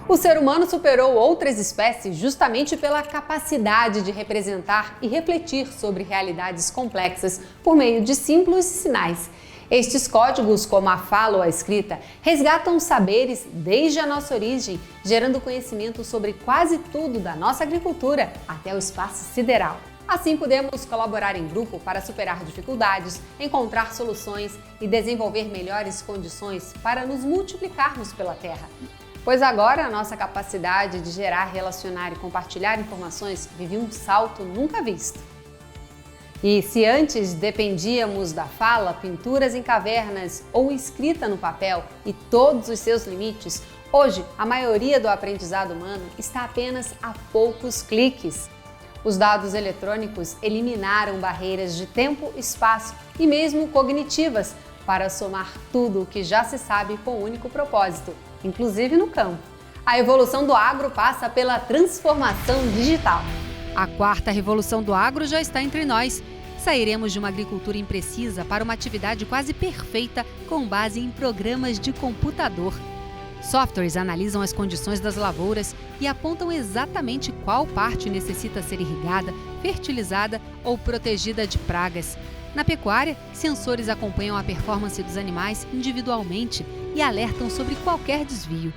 O ser humano superou outras espécies justamente pela capacidade de representar e refletir sobre realidades complexas por meio de símbolos e sinais. Estes códigos, como a fala ou a escrita, resgatam saberes desde a nossa origem, gerando conhecimento sobre quase tudo da nossa agricultura até o espaço sideral. Assim, podemos colaborar em grupo para superar dificuldades, encontrar soluções e desenvolver melhores condições para nos multiplicarmos pela Terra. Pois agora a nossa capacidade de gerar, relacionar e compartilhar informações vive um salto nunca visto. E se antes dependíamos da fala, pinturas em cavernas ou escrita no papel e todos os seus limites, hoje a maioria do aprendizado humano está apenas a poucos cliques. Os dados eletrônicos eliminaram barreiras de tempo, espaço e mesmo cognitivas para somar tudo o que já se sabe com um único propósito, inclusive no campo. A evolução do agro passa pela transformação digital. A quarta revolução do agro já está entre nós. Sairemos de uma agricultura imprecisa para uma atividade quase perfeita com base em programas de computador. Softwares analisam as condições das lavouras e apontam exatamente qual parte necessita ser irrigada, fertilizada ou protegida de pragas. Na pecuária, sensores acompanham a performance dos animais individualmente e alertam sobre qualquer desvio.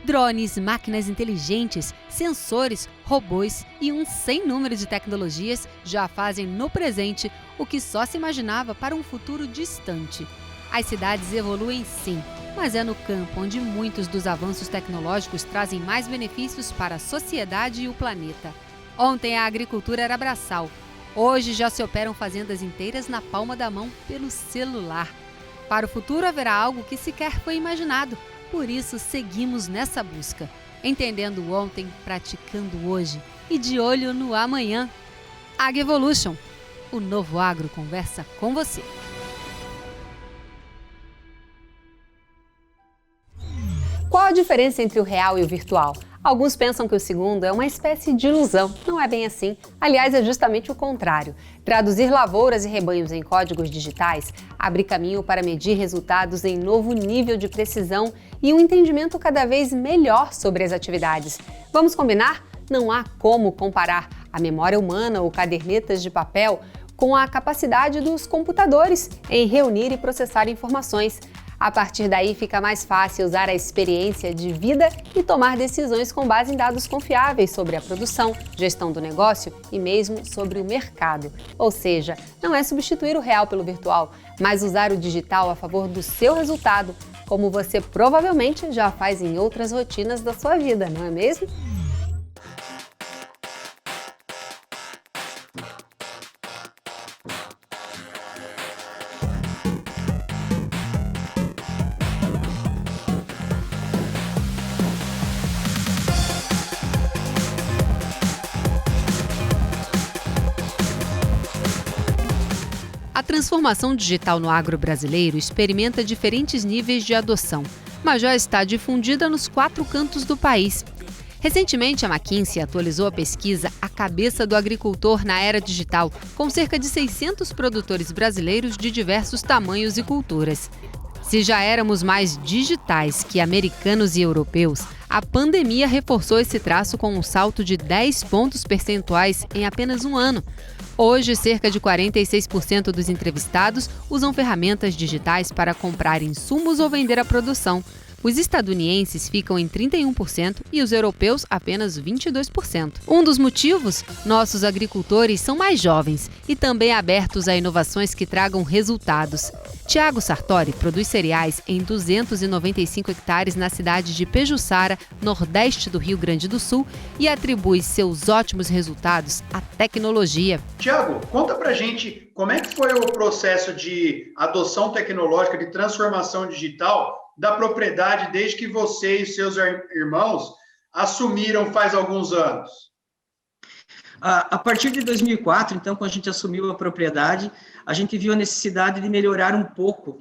Drones, máquinas inteligentes, sensores, robôs e um sem número de tecnologias já fazem no presente o que só se imaginava para um futuro distante. As cidades evoluem sim, mas é no campo onde muitos dos avanços tecnológicos trazem mais benefícios para a sociedade e o planeta. Ontem a agricultura era braçal. Hoje já se operam fazendas inteiras na palma da mão pelo celular. Para o futuro haverá algo que sequer foi imaginado. Por isso seguimos nessa busca, entendendo o ontem, praticando o hoje e de olho no amanhã. AgEvolution, o novo agro conversa com você. Qual a diferença entre o real e o virtual? Alguns pensam que o segundo é uma espécie de ilusão. Não é bem assim. Aliás, é justamente o contrário. Traduzir lavouras e rebanhos em códigos digitais abre caminho para medir resultados em novo nível de precisão e um entendimento cada vez melhor sobre as atividades. Vamos combinar? Não há como comparar a memória humana ou cadernetas de papel com a capacidade dos computadores em reunir e processar informações. A partir daí fica mais fácil usar a experiência de vida e tomar decisões com base em dados confiáveis sobre a produção, gestão do negócio e mesmo sobre o mercado. Ou seja, não é substituir o real pelo virtual, mas usar o digital a favor do seu resultado, como você provavelmente já faz em outras rotinas da sua vida, não é mesmo? A transformação digital no agro brasileiro experimenta diferentes níveis de adoção, mas já está difundida nos 4 cantos do país. Recentemente, a McKinsey atualizou a pesquisa A Cabeça do Agricultor na Era Digital, com cerca de 600 produtores brasileiros de diversos tamanhos e culturas. Se já éramos mais digitais que americanos e europeus, a pandemia reforçou esse traço com um salto de 10 pontos percentuais em apenas um ano. Hoje, cerca de 46% dos entrevistados usam ferramentas digitais para comprar insumos ou vender a produção. Os estadunidenses ficam em 31% e os europeus apenas 22%. Um dos motivos? Nossos agricultores são mais jovens e também abertos a inovações que tragam resultados. Tiago Sartori produz cereais em 295 hectares na cidade de Pejuçara, nordeste do Rio Grande do Sul, e atribui seus ótimos resultados à tecnologia. Tiago, conta pra gente como é que foi o processo de adoção tecnológica, de transformação digital da propriedade desde que você e seus irmãos assumiram faz alguns anos? A partir de 2004, então, quando a gente assumiu a propriedade, a gente viu a necessidade de melhorar um pouco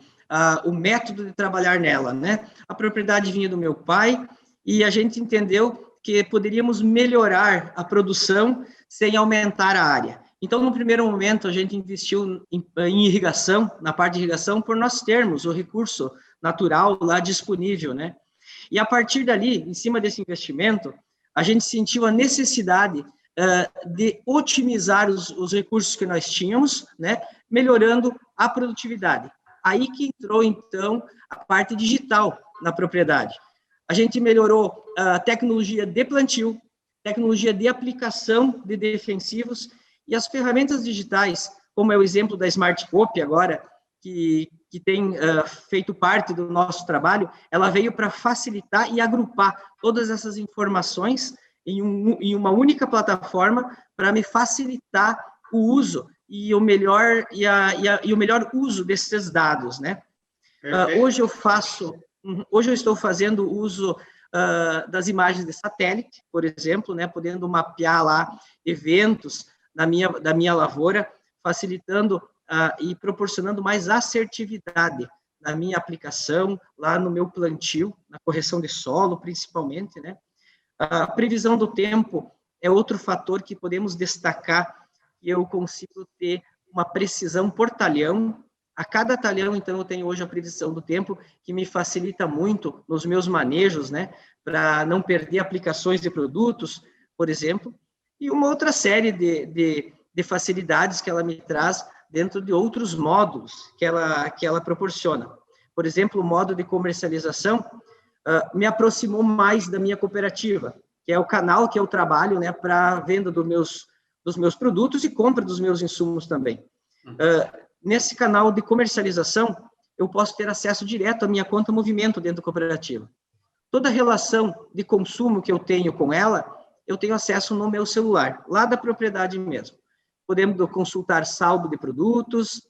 o método de trabalhar nela, né? A propriedade vinha do meu pai e a gente entendeu que poderíamos melhorar a produção sem aumentar a área. Então, no primeiro momento, a gente investiu em irrigação, na parte de irrigação, por nós termos o recurso natural lá disponível, né? E a partir dali, em cima desse investimento, a gente sentiu a necessidade de otimizar os recursos que nós tínhamos, né? Melhorando a produtividade. Aí que entrou, então, a parte digital na propriedade. A gente melhorou a tecnologia de plantio, tecnologia de aplicação de defensivos e as ferramentas digitais, como é o exemplo da Smart Copy agora, que tem feito parte do nosso trabalho, ela veio para facilitar e agrupar todas essas informações em uma única plataforma para me facilitar o uso e o melhor uso desses dados, né? Hoje eu estou fazendo uso das imagens de satélite, por exemplo, né, podendo mapear lá eventos da minha lavoura, facilitando e proporcionando mais assertividade na minha aplicação, lá no meu plantio, na correção de solo, principalmente, né? A previsão do tempo é outro fator que podemos destacar, e eu consigo ter uma precisão por talhão. A cada talhão, então, eu tenho hoje a previsão do tempo, que me facilita muito nos meus manejos, né? Para não perder aplicações de produtos, por exemplo, e uma outra série de facilidades que ela me traz dentro de outros módulos que ela proporciona. Por exemplo, o modo de comercialização me aproximou mais da minha cooperativa, que é o canal que eu trabalho, né, para venda dos meus produtos e compra dos meus insumos também. Nesse canal de comercialização, eu posso ter acesso direto à minha conta movimento dentro da cooperativa. Toda relação de consumo que eu tenho com ela, eu tenho acesso no meu celular, lá da propriedade mesmo. Podendo consultar saldo de produtos,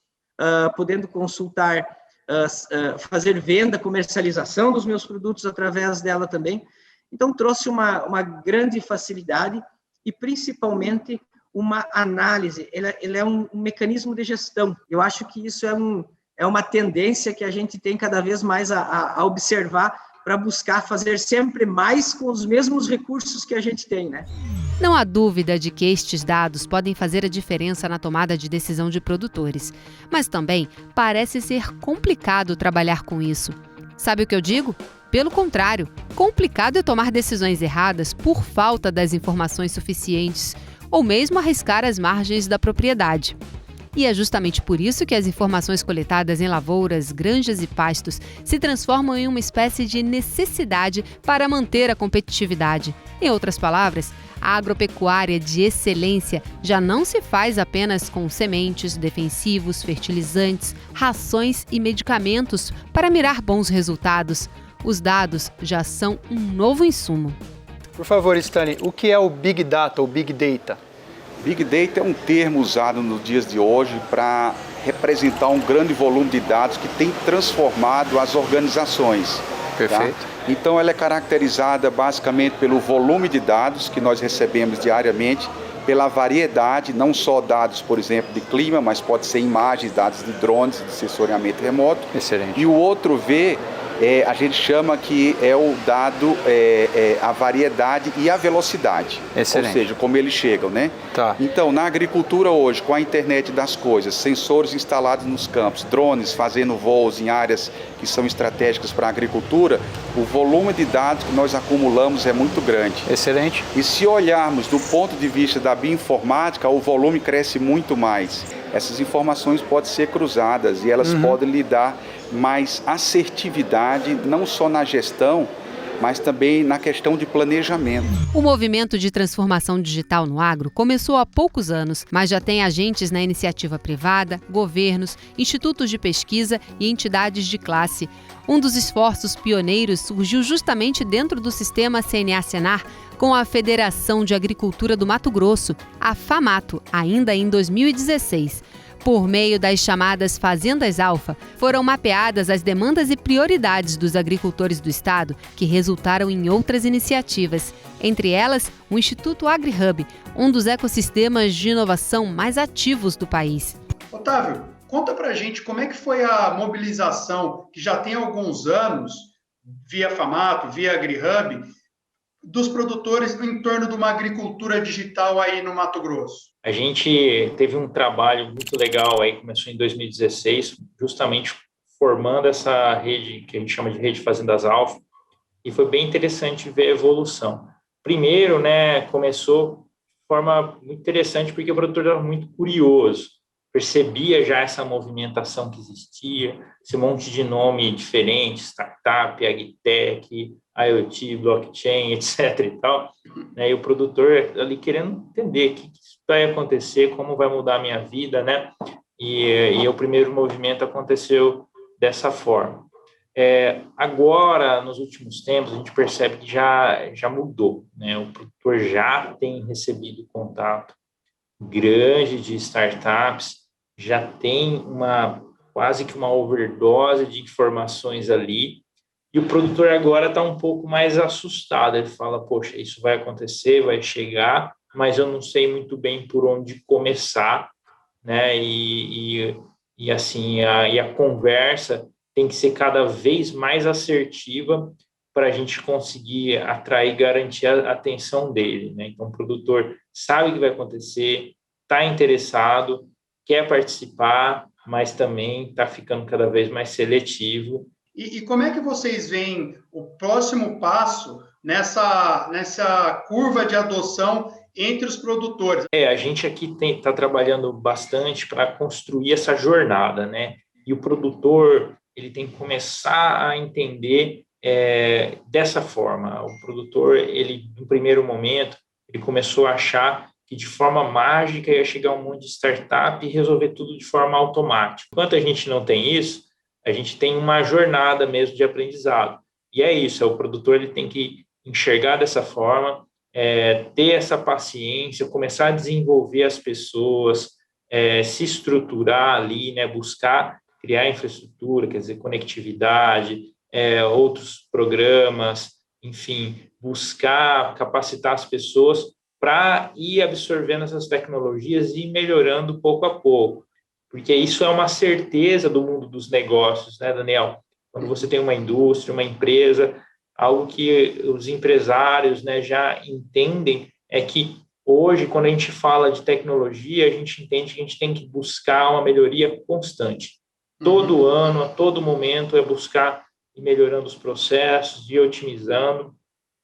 podendo consultar, fazer venda, comercialização dos meus produtos através dela também. Então, trouxe uma grande facilidade e, principalmente, uma análise. Ele é um mecanismo de gestão. Eu acho que isso é uma tendência que a gente tem cada vez mais a observar para buscar fazer sempre mais com os mesmos recursos que a gente tem, né? Não há dúvida de que estes dados podem fazer a diferença na tomada de decisão de produtores, mas também parece ser complicado trabalhar com isso. Sabe o que eu digo? Pelo contrário, complicado é tomar decisões erradas por falta das informações suficientes ou mesmo arriscar as margens da propriedade. E é justamente por isso que as informações coletadas em lavouras, granjas e pastos se transformam em uma espécie de necessidade para manter a competitividade. Em outras palavras, a agropecuária de excelência já não se faz apenas com sementes, defensivos, fertilizantes, rações e medicamentos para mirar bons resultados. Os dados já são um novo insumo. Por favor, Stani, o que é o Big Data ou Big Data? Big Data é um termo usado nos dias de hoje para representar um grande volume de dados que tem transformado as organizações. Perfeito. Tá? Então, ela é caracterizada basicamente pelo volume de dados que nós recebemos diariamente, pela variedade, não só dados, por exemplo, de clima, mas pode ser imagens, dados de drones, de sensoriamento remoto. Excelente. E o outro V, a gente chama que é o dado, a variedade e a velocidade. Excelente. Ou seja, como eles chegam, né? Tá. Então, na agricultura hoje, com a internet das coisas, sensores instalados nos campos, drones fazendo voos em áreas que são estratégicas para a agricultura, o volume de dados que nós acumulamos é muito grande. Excelente. E se olharmos do ponto de vista da bioinformática, o volume cresce muito mais. Essas informações podem ser cruzadas e elas podem lhe dar mais assertividade, não só na gestão, mas também na questão de planejamento. O movimento de transformação digital no agro começou há poucos anos, mas já tem agentes na iniciativa privada, governos, institutos de pesquisa e entidades de classe. Um dos esforços pioneiros surgiu justamente dentro do sistema CNA-Senar, com a Federação de Agricultura do Mato Grosso, a FAMATO, ainda em 2016. Por meio das chamadas Fazendas Alfa, foram mapeadas as demandas e prioridades dos agricultores do estado, que resultaram em outras iniciativas. Entre elas, o Instituto AgriHub, um dos ecossistemas de inovação mais ativos do país. Otávio, Conta para a gente como é que foi a mobilização, que já tem alguns anos, via FAMATO, via AgriHub, dos produtores em torno de uma agricultura digital aí no Mato Grosso. A gente teve um trabalho muito legal aí, começou em 2016, justamente formando essa rede que a gente chama de Rede Fazendas Alfa, e foi bem interessante ver a evolução. Primeiro, né, começou de forma muito interessante porque o produtor era muito curioso, percebia já essa movimentação que existia, esse monte de nome diferente, startup, agtech, IoT, blockchain, etc. e tal, né? E o produtor ali querendo entender o que vai acontecer, como vai mudar a minha vida, né? E o primeiro movimento aconteceu dessa forma. Agora, nos últimos tempos, a gente percebe que já mudou, né? O produtor já tem recebido contato grande de startups, já tem quase que uma overdose de informações ali, e o produtor agora está um pouco mais assustado. Ele fala, poxa, isso vai acontecer, vai chegar, mas eu não sei muito bem por onde começar, né? E assim, a conversa tem que ser cada vez mais assertiva para a gente conseguir atrair e garantir a atenção dele, né? Então, o produtor sabe o que vai acontecer, está interessado, quer participar, mas também está ficando cada vez mais seletivo. E como é que vocês veem o próximo passo nessa curva de adoção entre os produtores? A gente aqui está trabalhando bastante para construir essa jornada, né? E o produtor ele tem que começar a entender dessa forma. O produtor, ele, no primeiro momento, ele começou a achar que de forma mágica ia chegar um monte de startup e resolver tudo de forma automática. Enquanto a gente não tem isso, a gente tem uma jornada mesmo de aprendizado. E é isso, o produtor ele tem que enxergar dessa forma, ter essa paciência, começar a desenvolver as pessoas, se estruturar ali, né, buscar criar infraestrutura, quer dizer, conectividade, outros programas, enfim, buscar capacitar as pessoas para ir absorvendo essas tecnologias e ir melhorando pouco a pouco. Porque isso é uma certeza do mundo dos negócios, né, Daniel? Quando você tem uma indústria, uma empresa, algo que os empresários, né, já entendem é que hoje, quando a gente fala de tecnologia, a gente entende que a gente tem que buscar uma melhoria constante. Todo ano, a todo momento, é buscar ir melhorando os processos, ir otimizando,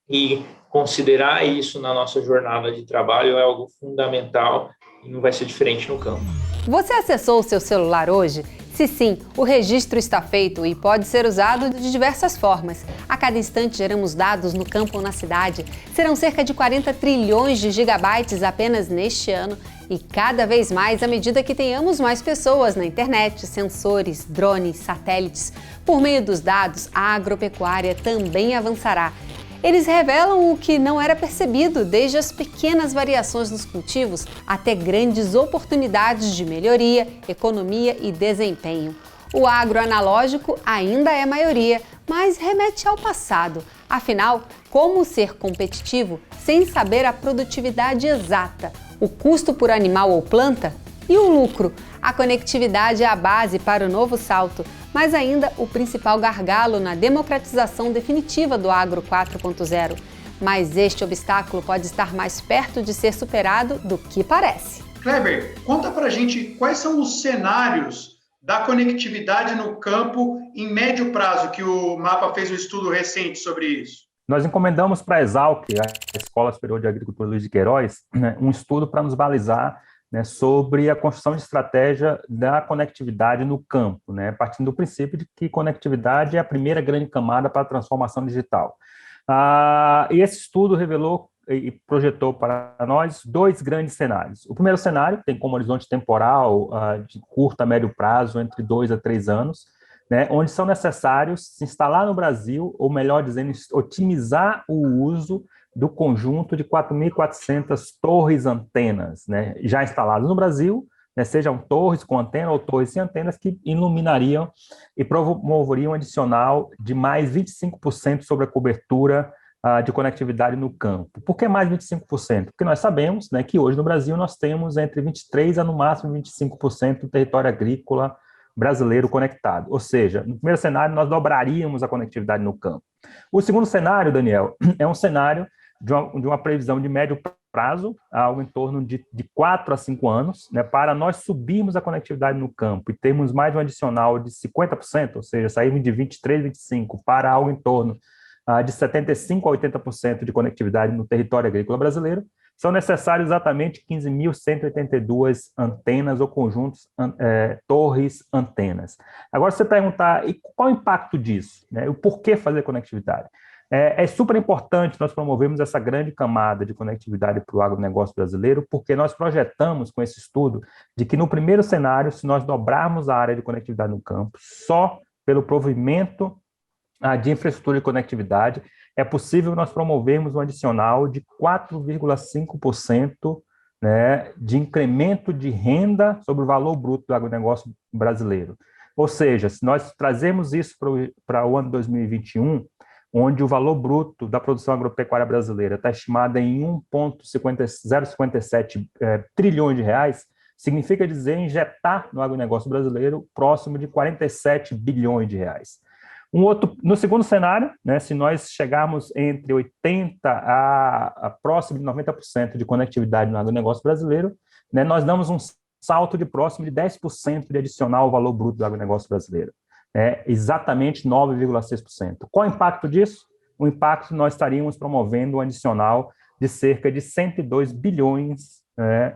e considerar isso na nossa jornada de trabalho é algo fundamental e não vai ser diferente no campo. Você acessou o seu celular hoje? Se sim, o registro está feito e pode ser usado de diversas formas. A cada instante geramos dados no campo ou na cidade. Serão cerca de 40 trilhões de gigabytes apenas neste ano e cada vez mais à medida que tenhamos mais pessoas na internet, sensores, drones, satélites. Por meio dos dados, a agropecuária também avançará. Eles revelam o que não era percebido, desde as pequenas variações nos cultivos até grandes oportunidades de melhoria, economia e desempenho. O agroanalógico ainda é maioria, mas remete ao passado. Afinal, como ser competitivo sem saber a produtividade exata, o custo por animal ou planta e o lucro? A conectividade é a base para o novo salto, mas ainda o principal gargalo na democratização definitiva do Agro 4.0. Mas este obstáculo pode estar mais perto de ser superado do que parece. Kleber, conta pra gente quais são os cenários da conectividade no campo em médio prazo, que o MAPA fez um estudo recente sobre isso. Nós encomendamos para a Exalc, a Escola Superior de Agricultura Luiz de Queiroz, um estudo para nos balizar, né, sobre a construção de estratégia da conectividade no campo, né, partindo do princípio de que conectividade é a primeira grande camada para a transformação digital. E esse estudo revelou e projetou para nós dois grandes cenários. O primeiro cenário tem como horizonte temporal de curto a médio prazo, entre 2 a 3 anos, né, onde são necessários se instalar no Brasil, ou melhor dizendo, otimizar o uso do conjunto de 4.400 torres antenas, né, já instaladas no Brasil, né, sejam torres com antena ou torres sem antenas, que iluminariam e promoveriam um adicional de mais 25% sobre a cobertura de conectividade no campo. Por que mais 25%? Porque nós sabemos, né, que hoje no Brasil nós temos entre 23% a no máximo 25% do território agrícola brasileiro conectado. Ou seja, no primeiro cenário nós dobraríamos a conectividade no campo. O segundo cenário, Daniel, é um cenário de uma previsão de médio prazo, algo em torno de 4 a 5 anos, né, para nós subirmos a conectividade no campo e termos mais um adicional de 50%, ou seja, sairmos de 23, 25 para algo em torno de 75% a 80% de conectividade no território agrícola brasileiro, são necessários exatamente 15.182 antenas ou conjuntos, torres antenas. Agora, se você perguntar, e qual o impacto disso? Né? O porquê fazer conectividade? É super importante nós promovermos essa grande camada de conectividade para o agronegócio brasileiro, porque nós projetamos com esse estudo de que no primeiro cenário, se nós dobrarmos a área de conectividade no campo, só pelo provimento de infraestrutura de conectividade, é possível nós promovermos um adicional de 4,5%, né, de incremento de renda sobre o valor bruto do agronegócio brasileiro. Ou seja, se nós trazemos isso para o ano 2021, onde o valor bruto da produção agropecuária brasileira está estimado em 1,057 trilhões de reais, significa dizer injetar no agronegócio brasileiro próximo de 47 bilhões de reais. No segundo cenário, né, se nós chegarmos entre 80% a próximo de 90% de conectividade no agronegócio brasileiro, né, nós damos um salto de próximo de 10% de adicional ao valor bruto do agronegócio brasileiro. Exatamente 9,6%. Qual o impacto disso? O impacto, nós estaríamos promovendo um adicional de cerca de 102 bilhões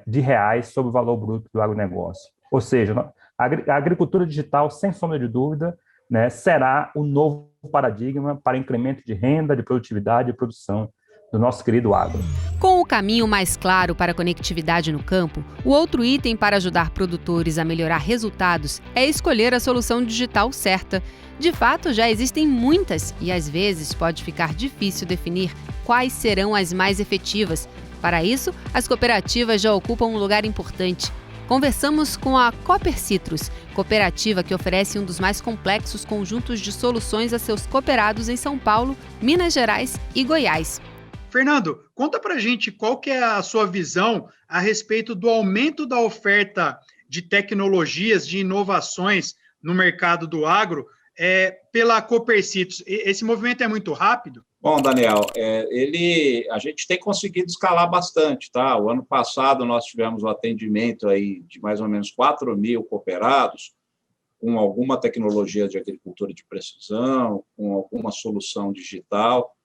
de reais sobre o valor bruto do agronegócio. Ou seja, a agricultura digital, sem sombra de dúvida, né, será o novo paradigma para incremento de renda, de produtividade e produção do nosso querido agro. Com o caminho mais claro para a conectividade no campo, o outro item para ajudar produtores a melhorar resultados é escolher a solução digital certa. De fato, já existem muitas e às vezes pode ficar difícil definir quais serão as mais efetivas. Para isso, as cooperativas já ocupam um lugar importante. Conversamos com a Cooper Citrus, cooperativa que oferece um dos mais complexos conjuntos de soluções a seus cooperados em São Paulo, Minas Gerais e Goiás. Fernando, conta pra gente qual que é a sua visão a respeito do aumento da oferta de tecnologias, de inovações no mercado do agro pela Cooper Citrus. Esse movimento é muito rápido? Bom, Daniel, a gente tem conseguido escalar bastante, tá? O ano passado nós tivemos o atendimento aí de mais ou menos 4.000 cooperados com alguma tecnologia de agricultura de precisão, com alguma solução digital,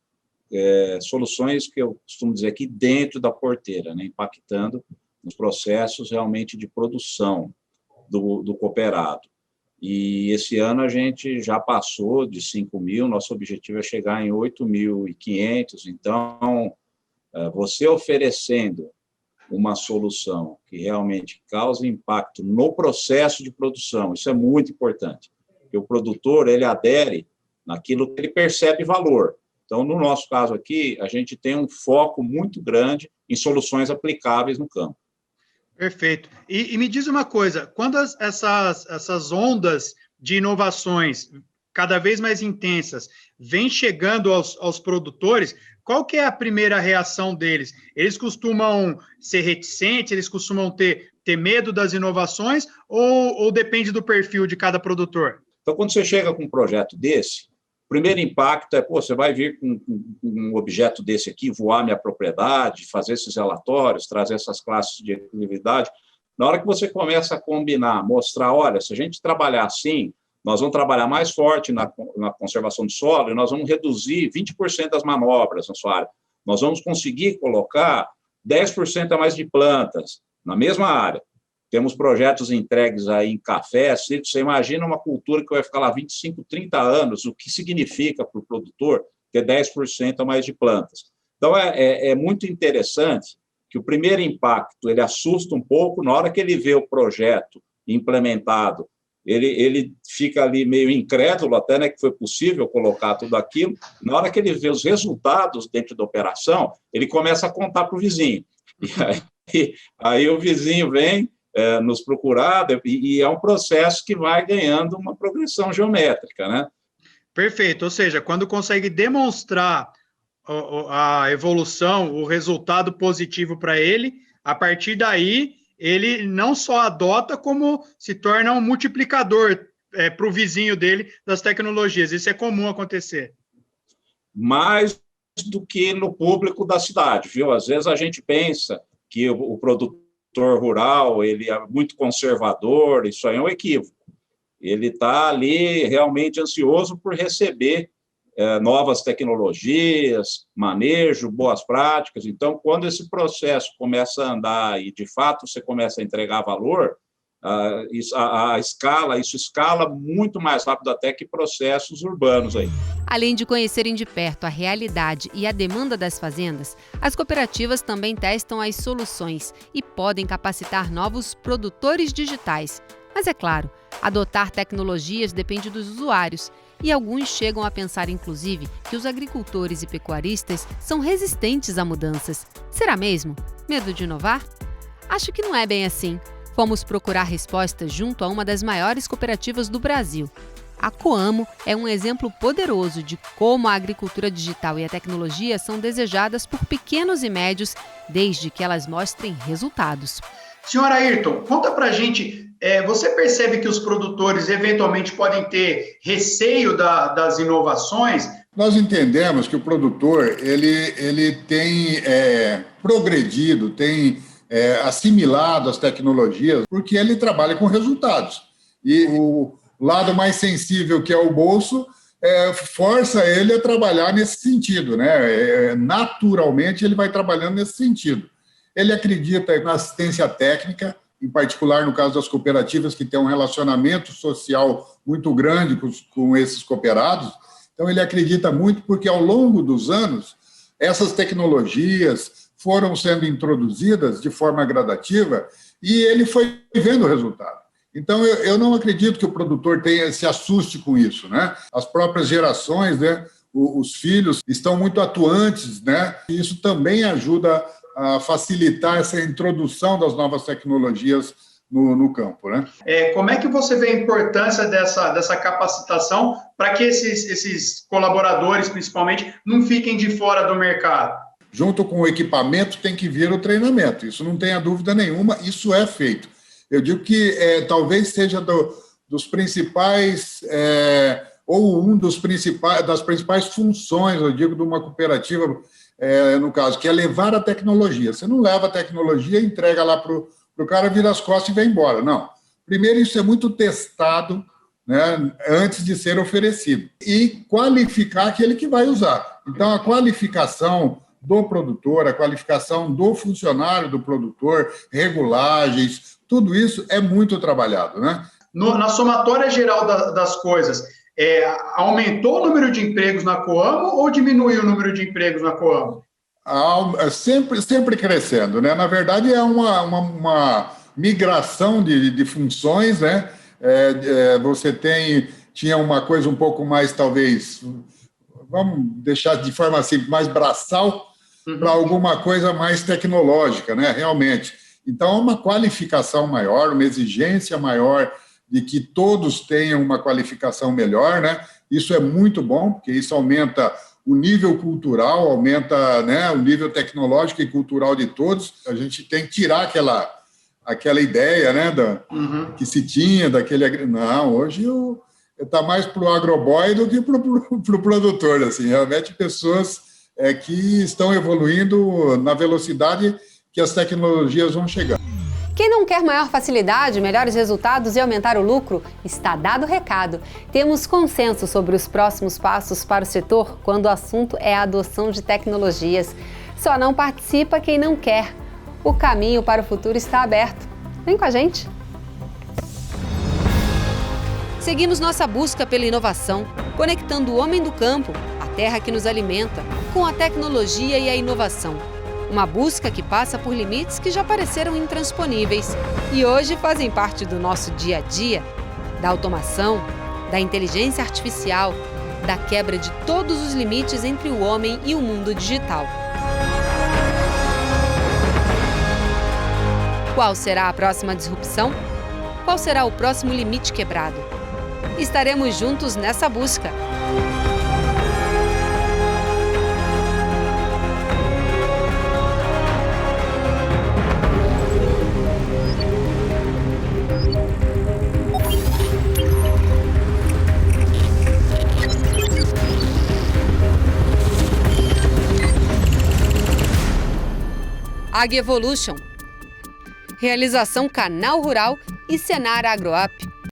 soluções que eu costumo dizer aqui dentro da porteira, né? Impactando nos processos realmente de produção do cooperado. E esse ano a gente já passou de 5.000, nosso objetivo é chegar em 8.500. Então, você oferecendo uma solução que realmente cause impacto no processo de produção, isso é muito importante, porque o produtor, ele adere naquilo que ele percebe valor. Então, no nosso caso aqui, a gente tem um foco muito grande em soluções aplicáveis no campo. Perfeito. E me diz uma coisa, quando essas ondas de inovações cada vez mais intensas vêm chegando aos produtores, qual que é a primeira reação deles? Eles costumam ser reticentes, eles costumam ter medo das inovações ou depende do perfil de cada produtor? Então, quando você chega com um projeto desse, o primeiro impacto é, você vai vir com um objeto desse aqui, voar minha propriedade, fazer esses relatórios, trazer essas classes de atividade. Na hora que você começa a combinar, mostrar, olha, se a gente trabalhar assim, nós vamos trabalhar mais forte na conservação do solo e nós vamos reduzir 20% das manobras na sua área. Nós vamos conseguir colocar 10% a mais de plantas na mesma área. Temos projetos entregues aí em café, você imagina uma cultura que vai ficar lá 25, 30 anos, o que significa para o produtor ter 10% a mais de plantas. Então, é muito interessante que o primeiro impacto, ele assusta um pouco, na hora que ele vê o projeto implementado, ele fica ali meio incrédulo até, né, que foi possível colocar tudo aquilo. Na hora que ele vê os resultados dentro da operação, ele começa a contar para o vizinho. E aí o vizinho vem nos procurar, e é um processo que vai ganhando uma progressão geométrica, né? Perfeito, ou seja, quando consegue demonstrar a evolução, o resultado positivo para ele, a partir daí ele não só adota, como se torna um multiplicador para o vizinho dele das tecnologias. Isso é comum acontecer. Mais do que no público da cidade, viu? Às vezes a gente pensa que o produtor rural ele é muito conservador, isso aí é um equívoco. Ele está ali realmente ansioso por receber novas tecnologias, manejo, boas práticas. Então, quando esse processo começa a andar e, de fato, você começa a entregar valor, isso escala muito mais rápido até que processos urbanos aí. Além de conhecerem de perto a realidade e a demanda das fazendas, as cooperativas também testam as soluções e podem capacitar novos produtores digitais. Mas é claro, adotar tecnologias depende dos usuários e alguns chegam a pensar, inclusive, que os agricultores e pecuaristas são resistentes a mudanças. Será mesmo? Medo de inovar? Acho que não é bem assim. Fomos procurar respostas junto a uma das maiores cooperativas do Brasil. A Coamo é um exemplo poderoso de como a agricultura digital e a tecnologia são desejadas por pequenos e médios, desde que elas mostrem resultados. Senhor Ayrton, conta pra gente, você percebe que os produtores eventualmente podem ter receio das inovações? Nós entendemos que o produtor ele tem progredido, tem assimilado as tecnologias, porque ele trabalha com resultados. E o lado mais sensível, que é o bolso, força ele a trabalhar nesse sentido, né? Naturalmente, ele vai trabalhando nesse sentido. Ele acredita na assistência técnica, em particular no caso das cooperativas, que tem um relacionamento social muito grande com esses cooperados. Então, ele acredita muito porque, ao longo dos anos, essas tecnologias foram sendo introduzidas de forma gradativa e ele foi vendo o resultado. Então, eu não acredito que o produtor se assuste com isso, né? As próprias gerações, né? Os filhos estão muito atuantes, né? E isso também ajuda a facilitar essa introdução das novas tecnologias no campo, né? Como é que você vê a importância dessa capacitação para que esses colaboradores, principalmente, não fiquem de fora do mercado? Junto com o equipamento tem que vir o treinamento, isso não tenha dúvida nenhuma, isso é feito. Eu digo que talvez seja dos principais, ou das principais funções, eu digo, de uma cooperativa, no caso, que é levar a tecnologia. Você não leva a tecnologia, entrega lá para o cara, vira as costas e vai embora. Não. Primeiro, isso é muito testado, né, antes de ser oferecido. E qualificar aquele que vai usar. Então, a qualificação do produtor, a qualificação do funcionário do produtor, regulagens, tudo isso é muito trabalhado, né? Na somatória geral das coisas, aumentou o número de empregos na Coamo ou diminuiu o número de empregos na Coamo? Sempre crescendo, né? Na verdade, é uma migração de funções, né? Você tinha uma coisa um pouco mais, talvez, vamos deixar de forma assim, mais braçal, para alguma coisa mais tecnológica, né? Realmente. Então, uma qualificação maior, uma exigência maior de que todos tenham uma qualificação melhor, né? Isso é muito bom, porque isso aumenta o nível cultural, aumenta, né, o nível tecnológico e cultural de todos. A gente tem que tirar aquela ideia, né, que se tinha daquele... Não, hoje está mais para o agroboy do que para o produtor, assim, realmente pessoas que estão evoluindo na velocidade que as tecnologias vão chegar. Quem não quer maior facilidade, melhores resultados e aumentar o lucro, está dado o recado. Temos consenso sobre os próximos passos para o setor quando o assunto é a adoção de tecnologias. Só não participa quem não quer. O caminho para o futuro está aberto. Vem com a gente! Seguimos nossa busca pela inovação, conectando o homem do campo, a terra que nos alimenta, com a tecnologia e a inovação. Uma busca que passa por limites que já pareceram intransponíveis e hoje fazem parte do nosso dia a dia, da automação, da inteligência artificial, da quebra de todos os limites entre o homem e o mundo digital. Qual será a próxima disrupção? Qual será o próximo limite quebrado? Estaremos juntos nessa busca. AgEvolution. Realização Canal Rural e Senar AgroUp.